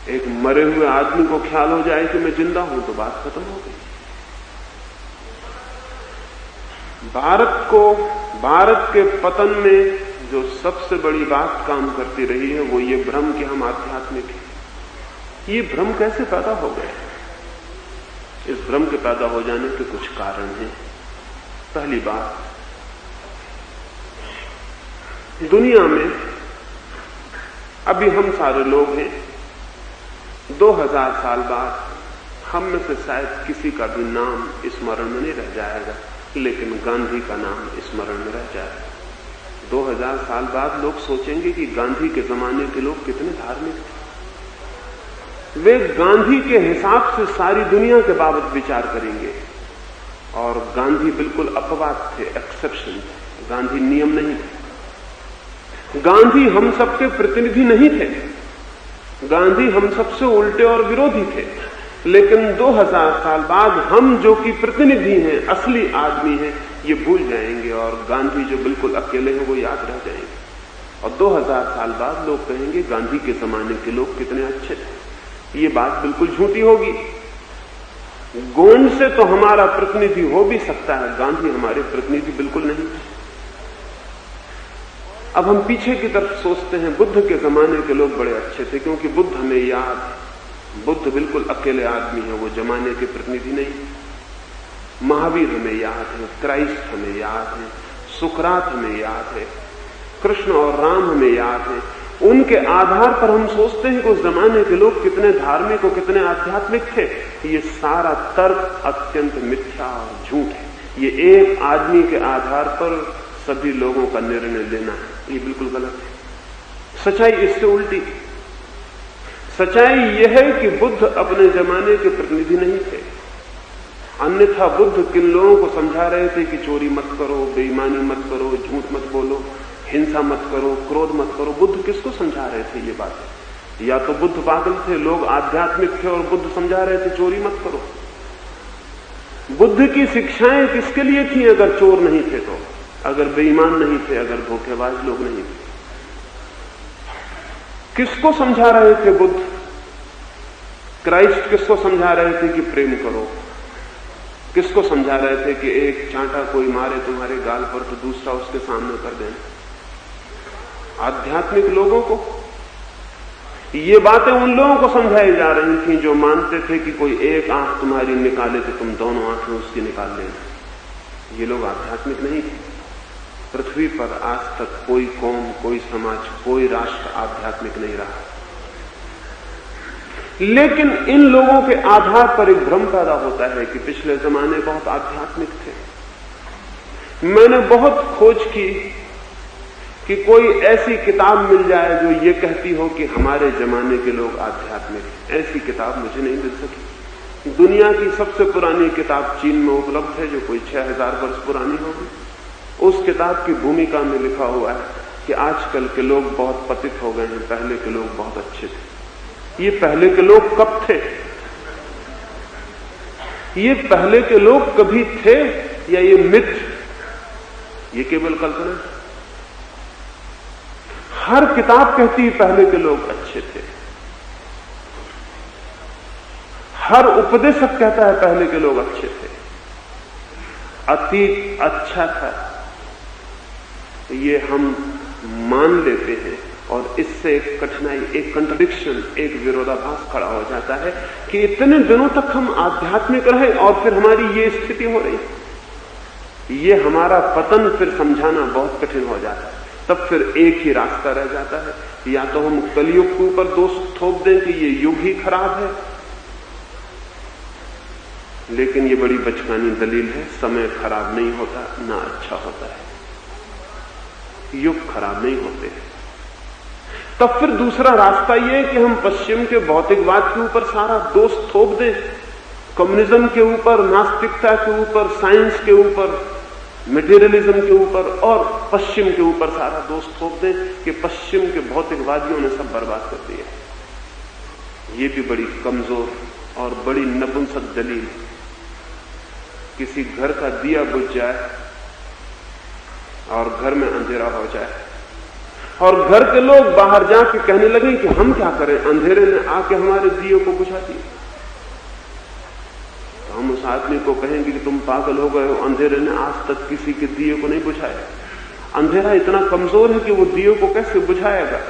एक मरे हुए आदमी को ख्याल हो जाए कि मैं जिंदा हूं तो बात खत्म हो गई। भारत के पतन में जो सबसे बड़ी बात काम करती रही है वो ये भ्रम कि हम आध्यात्मिक हैं। ये भ्रम कैसे पैदा हो गए? इस भ्रम के पैदा हो जाने के कुछ कारण हैं। पहली बात, दुनिया में अभी हम सारे लोग हैं, 2000 साल बाद हम में से शायद किसी का भी नाम स्मरण में नहीं रह जाएगा, लेकिन गांधी का नाम स्मरण में रह जाएगा। 2000 साल बाद लोग सोचेंगे कि गांधी के जमाने के लोग कितने धार्मिक थे। वे गांधी के हिसाब से सारी दुनिया के बाबत विचार करेंगे, और गांधी बिल्कुल अपवाद थे, एक्सेप्शन थे। गांधी नियम नहीं थे। गांधी हम सबके प्रतिनिधि नहीं थे। गांधी हम सबसे उल्टे और विरोधी थे। लेकिन 2000 साल बाद हम जो कि प्रतिनिधि हैं, असली आदमी हैं, ये भूल जाएंगे, और गांधी जो बिल्कुल अकेले हैं वो याद रह जाएंगे। और 2000 साल बाद लोग कहेंगे गांधी के जमाने के लोग कितने अच्छे थे। ये बात बिल्कुल झूठी होगी। गोंड से तो हमारा प्रतिनिधि हो भी सकता है, गांधी हमारे प्रतिनिधि बिल्कुल नहीं। अब हम पीछे की तरफ सोचते हैं, बुद्ध के जमाने के लोग बड़े अच्छे थे, क्योंकि बुद्ध हमें याद है। बुद्ध बिल्कुल अकेले आदमी है, वो जमाने के प्रतिनिधि नहीं। महावीर हमें याद है, क्राइस्ट हमें याद है, सुकरात हमें याद है, कृष्ण और राम हमें याद है। उनके आधार पर हम सोचते हैं कि उस जमाने के लोग कितने धार्मिक और कितने आध्यात्मिक थे। ये सारा तर्क अत्यंत मिथ्या और झूठ है। ये एक आदमी के आधार पर सभी लोगों का निर्णय लेना है, ये बिल्कुल गलत है। सच्चाई इससे उल्टी। सच्चाई यह है कि बुद्ध अपने जमाने के प्रतिनिधि नहीं थे। अन्यथा बुद्ध किन लोगों को समझा रहे थे कि चोरी मत करो, बेईमानी मत करो, झूठ मत बोलो, हिंसा मत करो, क्रोध मत करो। बुद्ध किसको समझा रहे थे ये बातें? या तो बुद्ध पागल थे, लोग आध्यात्मिक थे और बुद्ध समझा रहे थे चोरी मत करो। बुद्ध की शिक्षाएं किसके लिए थी अगर चोर नहीं थे तो, अगर बेईमान नहीं थे, अगर धोखेबाज लोग नहीं थे? किसको समझा रहे थे बुद्ध? क्राइस्ट किसको समझा रहे थे कि प्रेम करो? किसको समझा रहे थे कि एक चांटा कोई मारे तुम्हारे गाल पर तो दूसरा उसके सामने कर देना? आध्यात्मिक लोगों को। ये बातें उन लोगों को समझाई जा रही थी जो मानते थे कि कोई एक आंख तुम्हारी निकाले तो तुम दोनों आंखें उसकी निकाल लेना। ये लोग आध्यात्मिक नहीं थे। पृथ्वी पर आज तक कोई कौम, कोई समाज, कोई राष्ट्र आध्यात्मिक नहीं रहा। लेकिन इन लोगों के आधार पर एक भ्रम पैदा होता है कि पिछले जमाने बहुत आध्यात्मिक थे। मैंने बहुत खोज की कि कोई ऐसी किताब मिल जाए जो ये कहती हो कि हमारे जमाने के लोग आध्यात्मिक हैं। ऐसी किताब मुझे नहीं मिल सकी। दुनिया की सबसे पुरानी किताब चीन में उपलब्ध है, जो कोई 6000 वर्ष पुरानी होगी। उस किताब की भूमिका में लिखा हुआ है कि आजकल के लोग बहुत पतित हो गए हैं, पहले के लोग बहुत अच्छे थे। ये पहले के लोग कब थे? ये पहले के लोग कभी थे या ये मिथ? ये केवल कल्पना है। हर किताब कहती है पहले के लोग अच्छे थे। हर उपदेशक कहता है पहले के लोग अच्छे थे। अतीत अच्छा था, ये हम मान लेते हैं, और इससे एक कठिनाई, एक कंट्रडिक्शन, एक विरोधाभास खड़ा हो जाता है कि इतने दिनों तक हम आध्यात्मिक रहे और फिर हमारी ये स्थिति हो रही। ये हमारा पतन फिर समझाना बहुत कठिन हो जाता है। तब फिर एक ही रास्ता रह जाता है, या तो हम कलयुग के ऊपर दोष थोप दें कि ये युग ही खराब है, लेकिन ये बड़ी बचकानी दलील है। समय खराब नहीं होता, ना अच्छा होता है। युग खराब नहीं होते। तब फिर दूसरा रास्ता यह है कि हम पश्चिम के भौतिकवाद के ऊपर सारा दोष थोप दें, कम्युनिज्म के ऊपर, नास्तिकता के ऊपर, साइंस के ऊपर, मटेरियलिज्म के ऊपर, और पश्चिम के ऊपर सारा दोष थोप दें कि पश्चिम के भौतिकवादियों ने सब बर्बाद कर दिया। ये भी बड़ी कमजोर और बड़ी नपुंसक दलील। किसी घर का दिया बुझ जाए और घर में अंधेरा हो जाए और घर के लोग बाहर जाके कहने लगे कि हम क्या करें, अंधेरे ने आके हमारे दिए को बुझा दिया। तो हम उस आदमी को कहेंगे कि तुम पागल हो गए हो, अंधेरे ने आज तक किसी के दिए को नहीं बुझाया। अंधेरा इतना कमजोर है कि वो दिए को कैसे बुझाएगा।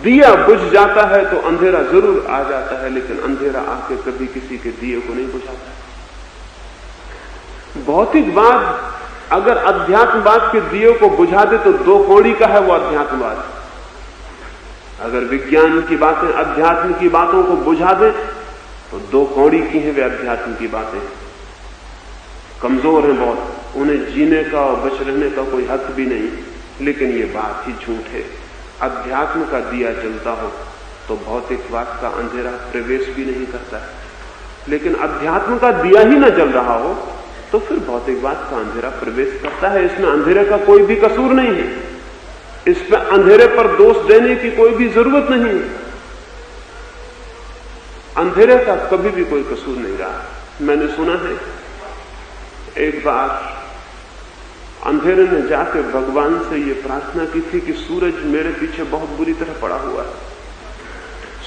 दिया बुझ जाता है तो अंधेरा जरूर आ जाता है, लेकिन अंधेरा आके कभी किसी के दिए को नहीं बुझाता। भौतिकवाद अगर अध्यात्मवाद के दिए को बुझा दे तो दो कौड़ी का है वो अध्यात्मवाद। अगर विज्ञान की बातें अध्यात्म की बातों को बुझा दे तो दो कौड़ी की हैं वे अध्यात्म की बातें। कमजोर हैं बहुत, उन्हें जीने का और बच रहने का कोई हक भी नहीं। लेकिन ये बात ही झूठ है। अध्यात्म का दिया जलता हो तो भौतिकवाद का अंधेरा प्रवेश भी नहीं करता है, लेकिन अध्यात्म का दिया ही न जल रहा हो तो फिर भौतिकवाद का अंधेरा प्रवेश करता है। इसमें अंधेरे का कोई भी कसूर नहीं है, इसमें अंधेरे पर दोष देने की कोई भी जरूरत नहीं है। अंधेरे का कभी भी कोई कसूर नहीं रहा। मैंने सुना है एक बार अंधेरे ने जाके भगवान से ये प्रार्थना की थी कि सूरज मेरे पीछे बहुत बुरी तरह पड़ा हुआ है,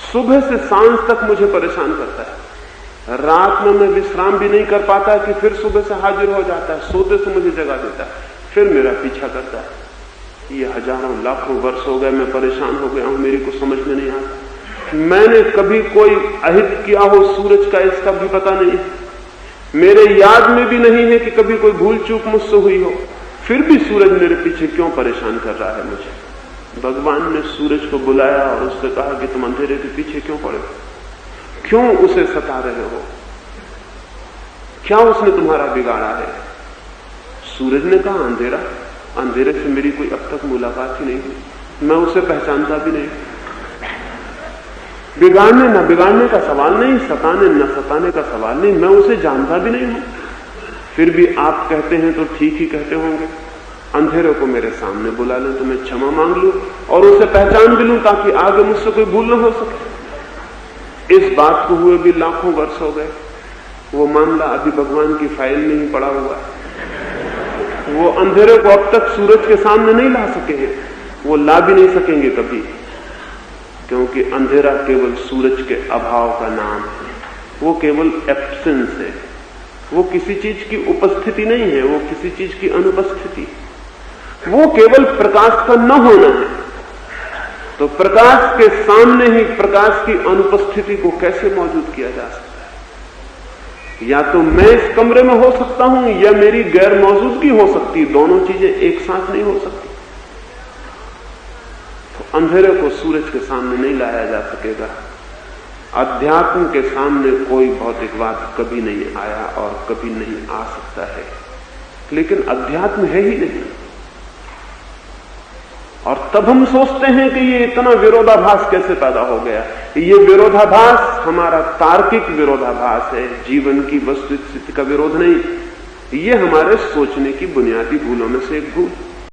सुबह से सांझ तक मुझे परेशान करता है, रात में मैं विश्राम भी नहीं कर पाता कि फिर सुबह से हाजिर हो जाता है, सोते से मुझे जगा देता है, फिर मेरा पीछा करता है। ये हजारों लाखों वर्ष हो गए, मैं परेशान हो गया हूं, मेरी को समझ में नहीं आता। मैंने कभी कोई अहित किया हो सूरज का, इसका भी पता नहीं, मेरे याद में भी नहीं है कि कभी कोई भूल चूक मुझसे हुई हो, फिर भी सूरज मेरे पीछे क्यों परेशान कर रहा है मुझे। भगवान ने सूरज को बुलाया और उससे कहा कि तुम अंधेरे के पीछे क्यों पड़े हो, क्यों उसे सता रहे हो, क्या उसने तुम्हारा बिगाड़ा है। सूरज ने कहा अंधेरा, अंधेरे से मेरी कोई अब तक मुलाकात ही नहीं हुई, मैं उसे पहचानता भी नहीं। बिगाड़ने न बिगाड़ने का सवाल नहीं, सताने न सताने का सवाल नहीं, मैं उसे जानता भी नहीं हूं। फिर भी आप कहते हैं तो ठीक ही कहते होंगे, अंधेरे को मेरे सामने बुला लें तो मैं क्षमा मांग लूं और उसे पहचान भी लूं ताकि आगे मुझसे कोई भूल न हो सके। इस बात को हुए भी लाखों वर्ष हो गए, वो मामला अभी भगवान की फाइल में ही पड़ा हुआ है। वो अंधेरे को अब तक सूरज के सामने नहीं ला सके हैं, वो ला भी नहीं सकेंगे कभी, क्योंकि अंधेरा केवल सूरज के अभाव का नाम है, वो केवल एब्सेंस है, वो किसी चीज की उपस्थिति नहीं है, वो किसी चीज की अनुपस्थिति, वो केवल प्रकाश का न होना है। तो प्रकाश के सामने ही प्रकाश की अनुपस्थिति को कैसे मौजूद किया जा सकता है। या तो मैं इस कमरे में हो सकता हूं या मेरी गैर मौजूदगी हो सकती है, दोनों चीजें एक साथ नहीं हो सकती। तो अंधेरे को सूरज के सामने नहीं लाया जा सकेगा। अध्यात्म के सामने कोई भौतिकवाद कभी नहीं आया और कभी नहीं आ सकता है, लेकिन अध्यात्म है ही नहीं। और तब हम सोचते हैं कि ये इतना विरोधाभास कैसे पैदा हो गया। ये विरोधाभास हमारा तार्किक विरोधाभास है, जीवन की वस्तुस्थिति का विरोध नहीं। ये हमारे सोचने की बुनियादी भूलों में से एक भूल।